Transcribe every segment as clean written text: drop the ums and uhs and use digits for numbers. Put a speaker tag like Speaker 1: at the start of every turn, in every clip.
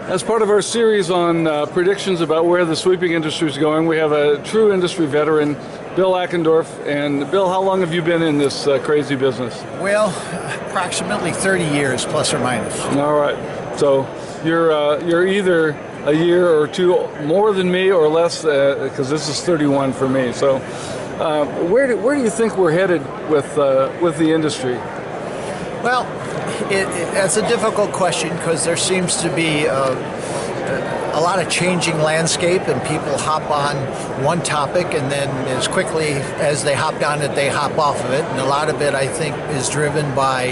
Speaker 1: As part of our series on predictions about where the sweeping industry is going, we have a true industry veteran, Bill Ackendorf. And Bill, how long have you been in this crazy business?
Speaker 2: Well, approximately 30 years, plus or minus.
Speaker 1: All right. So you're either a year or two more than me or less, because this is 31 for me. So where do you think we're headed with the industry?
Speaker 2: Well, it's a difficult question because there seems to be a lot of changing landscape, and people hop on one topic and then as quickly as they hopped on it, they hop off of it. And a lot of it, I think, is driven by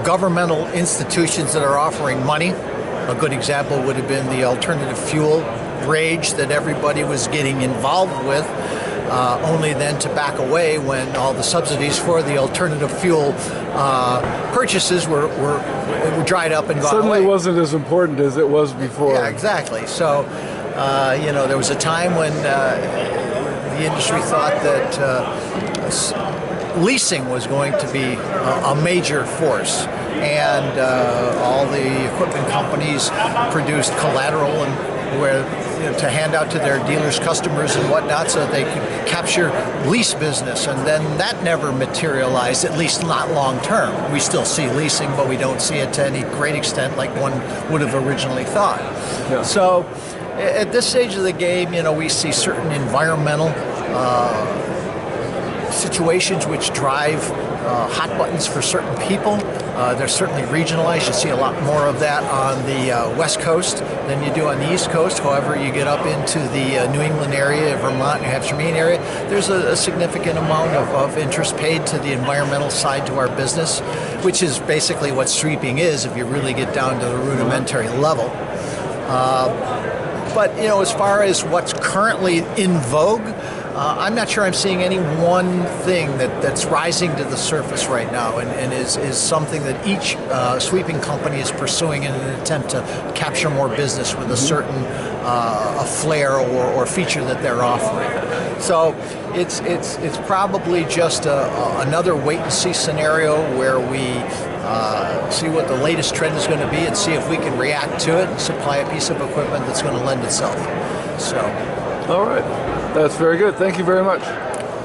Speaker 2: governmental institutions that are offering money. A good example would have been the alternative fuel rage that everybody was getting involved with, only then to back away when all the subsidies for the alternative fuel purchases were dried up and gone
Speaker 1: Suddenly
Speaker 2: away.
Speaker 1: Wasn't as important as it was before.
Speaker 2: Yeah, exactly. So, there was a time when the industry thought that leasing was going to be a major force, and all the equipment companies produced collateral and to hand out to their dealers, customers, and whatnot, so that they could capture lease business. And then that never materialized, at least not long term. We still see leasing, but we don't see it to any great extent like one would have originally thought. Yeah. So at this stage of the game, we see certain environmental situations which drive hot buttons for certain people. They're certainly regionalized. You see a lot more of that on the West Coast than you do on the East Coast. However, you get up into the New England area, Vermont, New Hampshire, Maine area, there's a significant amount of interest paid to the environmental side to our business, which is basically what sweeping is if you really get down to the rudimentary level. But as far as what's currently in vogue, I'm not sure I'm seeing any one thing that's rising to the surface right now and is something that each sweeping company is pursuing in an attempt to capture more business with a certain a flair or feature that they're offering. So it's probably just another wait-and-see scenario where we see what the latest trend is going to be and see if we can react to it and supply a piece of equipment that's going to lend itself. So.
Speaker 1: All right. That's very good. Thank you very much.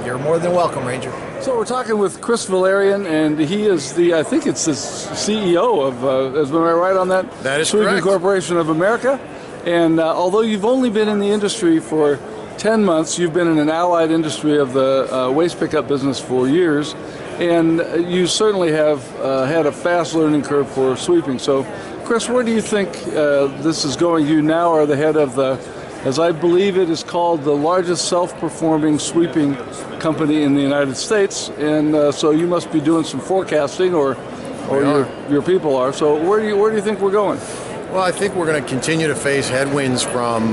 Speaker 2: You're more than welcome, Ranger.
Speaker 1: So we're talking with Chris Valerian, and he is I think it's the CEO of, am I right on that?
Speaker 3: That is
Speaker 1: Sweeping
Speaker 3: correct.
Speaker 1: Corporation of America. And although you've only been in the industry for 10 months, you've been in an allied industry of the waste pickup business for years, and you certainly have had a fast learning curve for sweeping. So, Chris, where do you think this is going? You now are the head of as I believe it is called, the largest self-performing sweeping company in the United States, and so you must be doing some forecasting, or your people are. So where do you think we're going?
Speaker 3: Well, I think we're going to continue to face headwinds from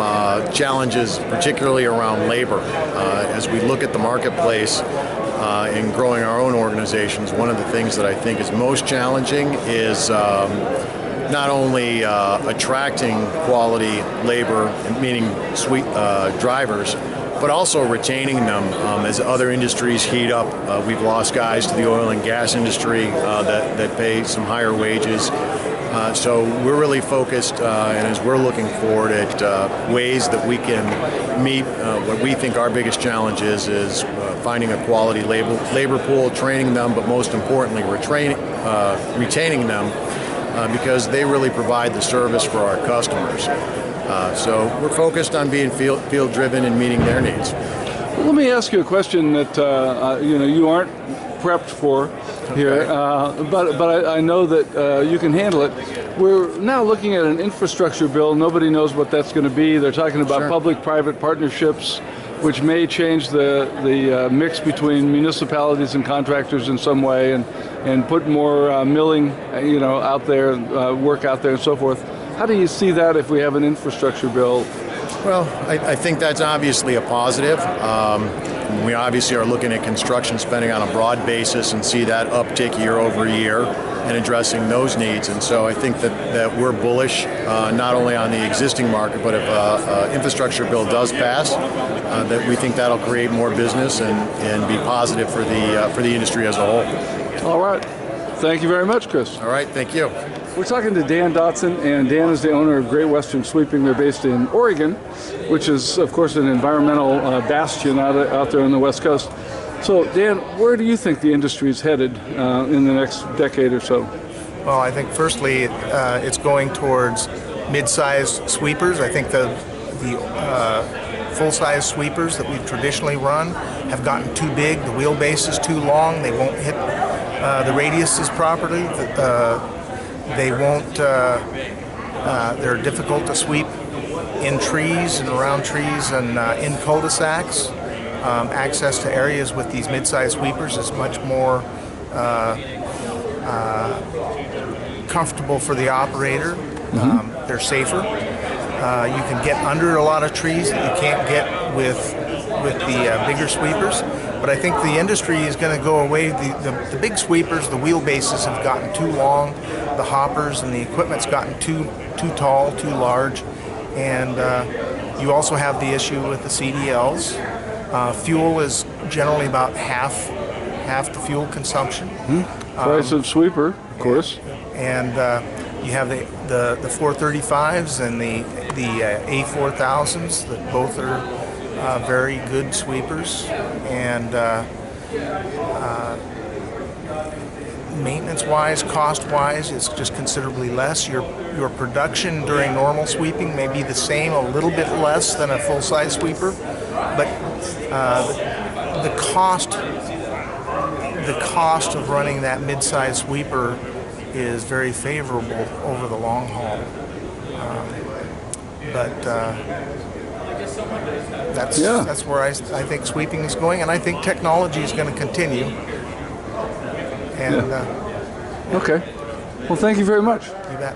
Speaker 3: challenges, particularly around labor. As we look at the marketplace in growing our own organizations, one of the things that I think is most challenging is not only attracting quality labor, meaning drivers, but also retaining them as other industries heat up. We've lost guys to the oil and gas industry that pay some higher wages. So we're really focused, and as we're looking forward at ways that we can meet what we think our biggest challenge is finding a quality labor pool, training them, but most importantly, retaining them. Because they really provide the service for our customers. So we're focused on being field-driven and meeting their needs.
Speaker 1: Let me ask you a question that you aren't prepped for here, but I know that you can handle it. We're now looking at an infrastructure bill. Nobody knows what that's going to be. They're talking about public-private partnerships, which may change the mix between municipalities and contractors in some way, and put more milling, out there, work out there, and so forth. How do you see that if we have an infrastructure bill?
Speaker 3: Well, I think that's obviously a positive. We obviously are looking at construction spending on a broad basis and see that uptick year over year and addressing those needs. And so I think that we're bullish not only on the existing market, but if an infrastructure bill does pass, that we think that'll create more business and be positive for the industry as a whole.
Speaker 1: All right. Thank you very much, Chris.
Speaker 3: All right. Thank you.
Speaker 1: We're talking to Dan Dotson, and Dan is the owner of Great Western Sweeping. They're based in Oregon, which is, of course, an environmental bastion out there on the West Coast. So, Dan, where do you think the industry is headed in the next decade or so?
Speaker 4: Well, I think firstly, it's going towards mid-sized sweepers. I think the full-size sweepers that we've traditionally run have gotten too big. The wheelbase is too long. They won't hit the radiuses properly. They won't. They're difficult to sweep in trees and around trees and in cul-de-sacs. Access to areas with these mid-sized sweepers is much more comfortable for the operator. They're safer. You can get under a lot of trees that you can't get with the bigger sweepers. But I think the industry is going to go away. The big sweepers, the wheelbases have gotten too long. The hoppers and the equipment's gotten too tall, too large. And you also have the issue with the CDLs. Fuel is generally about half the fuel consumption.
Speaker 1: Price of sweeper, of course.
Speaker 4: And you have the 435s and the A4000s that both are very good sweepers, and maintenance-wise, cost-wise, it's just considerably less. Your production during normal sweeping may be the same, a little bit less than a full-size sweeper, but the cost of running that mid-size sweeper is very favorable over the long haul. That's where I think sweeping is going, and I think technology is going to continue. And
Speaker 1: okay. Well, thank you very much.
Speaker 4: You bet.